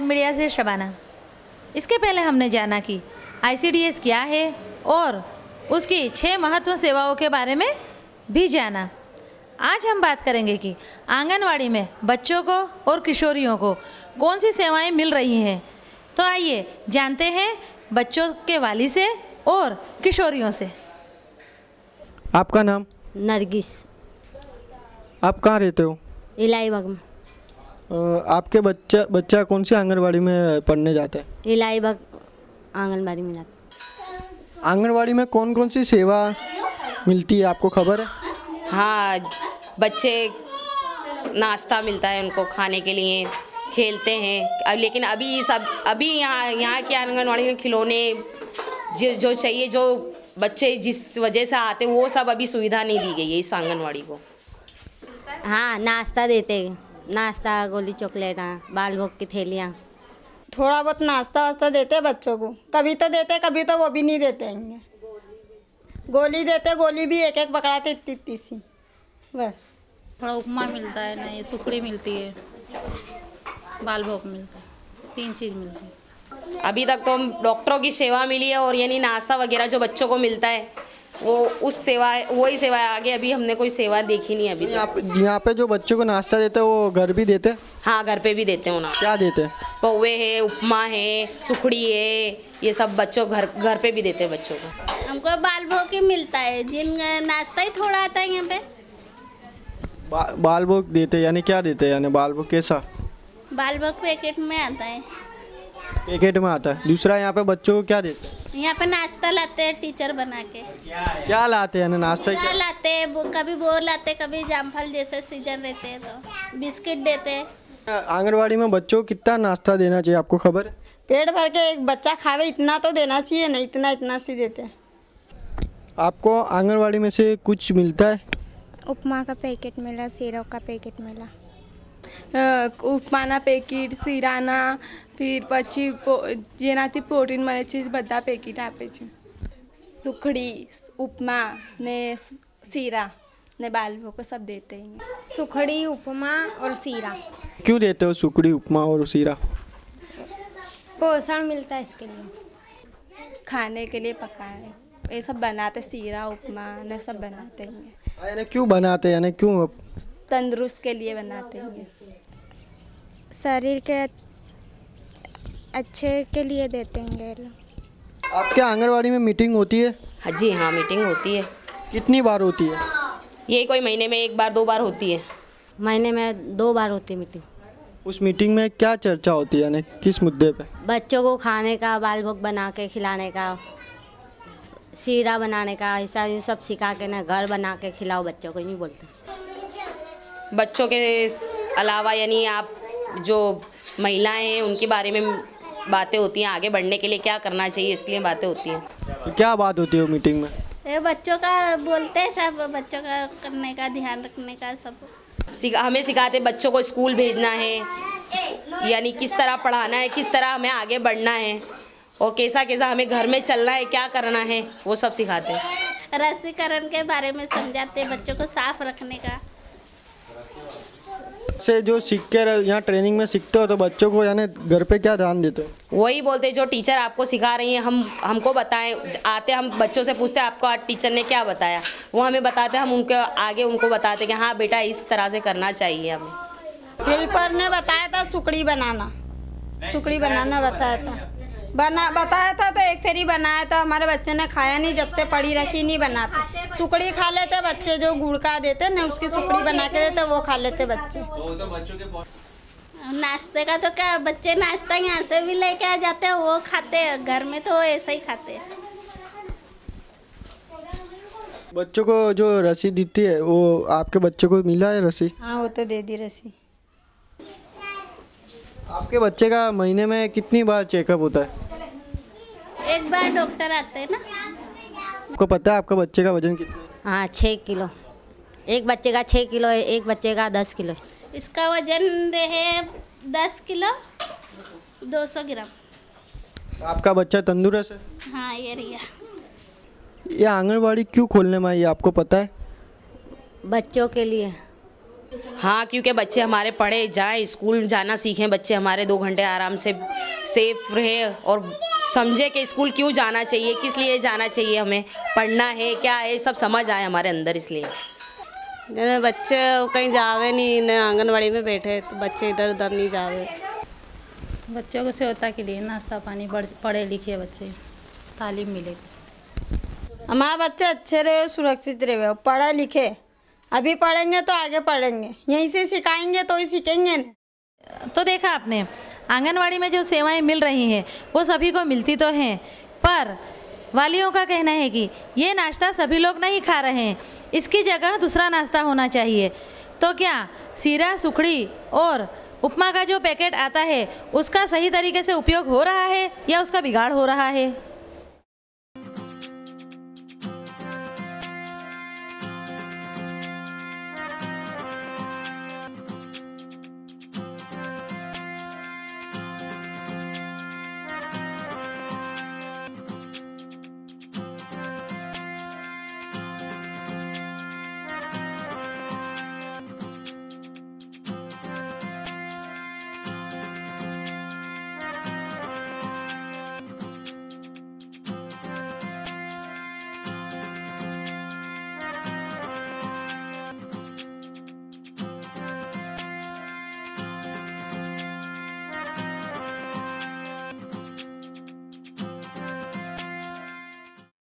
अरब media से शबाना। इसके पहले हमने जाना कि ICDS क्या है और उसकी 6 महत्व सेवाओं के बारे में भी जाना। आज हम बात करेंगे कि आंगनवाड़ी में बच्चों को और किशोरियों को कौन सी सेवाएं मिल रही हैं। तो आइए जानते हैं बच्चों के वाली से और किशोरियों से। आपका नाम? नरगिस। आप कहाँ रहते हो? इलाहीबाग में। आपके बच्चा कौन सी आंगनवाड़ी में पढ़ने जाता है? इलाहीबाग आंगनबाड़ी में जाता। आंगनवाड़ी में कौन कौन सी सेवा मिलती है, आपको खबर है? हाँ, बच्चे नाश्ता मिलता है उनको खाने के लिए, खेलते हैं। अब लेकिन अभी यहाँ के आंगनवाड़ी में खिलौने जो चाहिए, जो बच्चे जिस वजह से आते वो सब अभी सुविधा नहीं दी गई है इस आंगनवाड़ी को। हाँ, नाश्ता देते, नाश्ता, गोली, चॉकलेट, बाल भोग की थैलियाँ। थोड़ा बहुत नाश्ता वास्ता देते बच्चों को, कभी तो देते कभी तो वो भी नहीं देते हैं। गोली देते, गोली भी एक एक पकड़ाते, इतनी सी बस। थोड़ा उपमा मिलता है ना, ये सुखड़ी मिलती है, बाल भोग मिलता है, 3 चीज़ मिलती है। अभी तक तो डॉक्टरों की सेवा मिली है और यानी नाश्ता वगैरह जो बच्चों को मिलता है वो वही सेवा है। आगे अभी हमने कोई सेवा देखी नहीं अभी। यहाँ पे जो बच्चों को नाश्ता देते हैं वो घर भी देते हैं? हाँ, घर पे भी देते हैं ना। क्या देते हैं? पोहे है, उपमा है, सुखड़ी है, ये सब बच्चों घर पे भी देते हैं बच्चों को। हमको बाल भोग ही मिलता है, जिन नाश्ता ही थोड़ा आता है यहाँ पे। बाल भोग देते यानी क्या देते हैं? यानी बाल भोग कैसा? बाल भोग पैकेट में आता है। पैकेट में आता है। दूसरा यहाँ पे बच्चों को क्या देते हैं? यहाँ पे नाश्ता लाते हैं टीचर बना के। क्या लाते हैं? नाश्ता क्या लाते हैं? कभी बोर लाते, कभी जामफल जैसे सीजन रहते हैं तो बिस्किट देते हैं। आंगनवाड़ी में बच्चों को कितना नाश्ता देना चाहिए, आपको खबर है? पेट भर के एक बच्चा खावे इतना तो देना चाहिए, नहीं इतना सी देते हैं। आपको आंगनवाड़ी में से कुछ मिलता है? उपमा का पैकेट मिला, सीरा का पैकेट मिला। ઉપમાના પેકેટ, શીરાના, ફીર પછી જેનાથી પ્રોટીન મળે છે બધા પેકેટ આપે છે। સુખડી, ઉપમા ને શીરા ને બાલભોગ सब देते हैं। सुखड़ी, उपमा और सीरा। क्यों देते हो सुखड़ी, उपमा और सीरा? पोषण मिलता है इसके लिए। खाने के लिए पकाए ये सब बनाते, सीरा उपमा ने सब बनाते हैं। यानी क्यों बनाते हैं, यानी क्यों? तंदुरुस्त के लिए बनाते हैं, शरीर के अच्छे के लिए देते हैं। आपके आंगनवाड़ी में मीटिंग होती है? हाँ जी, हाँ मीटिंग होती है। कितनी बार होती है? ये कोई महीने में 1 बार 2 बार होती है। महीने में 2 बार होती है मीटिंग। उस मीटिंग में क्या चर्चा होती है, यानी किस मुद्दे पे? बच्चों को खाने का, बाल भोग बना के खिलाने का, शीरा बनाने का, ऐसा यूँ सब सिखा के ना घर बना के खिलाओ बच्चों को, नहीं बोलते। बच्चों के अलावा यानी आप जो महिलाएं हैं उनके बारे में बातें होती हैं, आगे बढ़ने के लिए क्या करना चाहिए, इसलिए बातें होती हैं। तो क्या बात होती है मीटिंग में? ये बच्चों का बोलते हैं, सब बच्चों का करने का, ध्यान रखने का सब हमें सिखाते बच्चों को स्कूल भेजना है, यानी किस तरह पढ़ाना है, किस तरह हमें आगे बढ़ना है और कैसा कैसा हमें घर में चलना है, क्या करना है, वो सब सिखाते हैं। रसीकरण के बारे में समझाते हैं, बच्चों को साफ रखने का। से जो सीख के यहाँ ट्रेनिंग में सीखते हो तो बच्चों को यानी घर पे क्या ध्यान देते हो? वही बोलते जो टीचर आपको सिखा रही हैं हमको बताएं। आते हम बच्चों से पूछते आपको आज टीचर ने क्या बताया, वो हमें बताते, हम उनके आगे उनको बताते कि हाँ बेटा इस तरह से करना चाहिए हमें। हेल्पर ने बताया था सुखड़ी बनाना बताया था तो एक फेरी बनाया था। हमारे बच्चे ने खाया नहीं, जब से पड़ी रखी नहीं बनाते। सुखड़ी खा लेते बच्चे, जो गुड़ का देते ना उसकी सुखड़ी बना के देते वो खा लेते बच्चे। नाश्ते का तो क्या, बच्चे नाश्ता यहाँ से भी लेके आ जाते हैं, वो खाते हैं। घर में तो ऐसे ही खाते हैं। बच्चों को जो रसी देती है वो आपके बच्चे को मिला है रसी? हाँ, वो तो दे दी रसी। आपके बच्चे का महीने में कितनी बार चेकअप होता है? 1 बार डॉक्टर आते हैं ना। आपको पता है आपका बच्चे का वजन कितना है? हाँ, 6 किलो। एक बच्चे का 6 किलो है, एक बच्चे का 10 किलो है। इसका वजन है 10 किलो 200 ग्राम। आपका बच्चा तंदुरुस्त है? हाँ, ये रिया। ये आंगनवाड़ी क्यों खोलने में आई आपको पता है? बच्चों के लिए। हाँ, क्योंकि बच्चे हमारे पढ़े जाएं, स्कूल जाना सीखें, बच्चे हमारे 2 घंटे आराम से सेफ रहे और समझे कि स्कूल क्यों जाना चाहिए, किस लिए जाना चाहिए, हमें पढ़ना है क्या है, सब समझ आए हमारे अंदर। इसलिए बच्चे कहीं जावे नहीं, न आंगनवाड़ी में बैठे तो बच्चे इधर उधर नहीं जावे। बच्चों को सहायता के लिए नाश्ता पानी, पढ़े लिखे बच्चे तालीम मिलेगी। हमारे बच्चे अच्छे रहे, सुरक्षित रहे, पढ़े लिखे, अभी पढ़ेंगे तो आगे पढ़ेंगे, यहीं से सिखाएंगे तो ही सीखेंगे ना। तो देखा आपने, आंगनवाड़ी में जो सेवाएं मिल रही हैं वो सभी को मिलती तो हैं, पर वालियों का कहना है कि ये नाश्ता सभी लोग नहीं खा रहे हैं, इसकी जगह दूसरा नाश्ता होना चाहिए। तो क्या सीरा, सुखड़ी और उपमा का जो पैकेट आता है उसका सही तरीके से उपयोग हो रहा है या उसका बिगाड़ हो रहा है?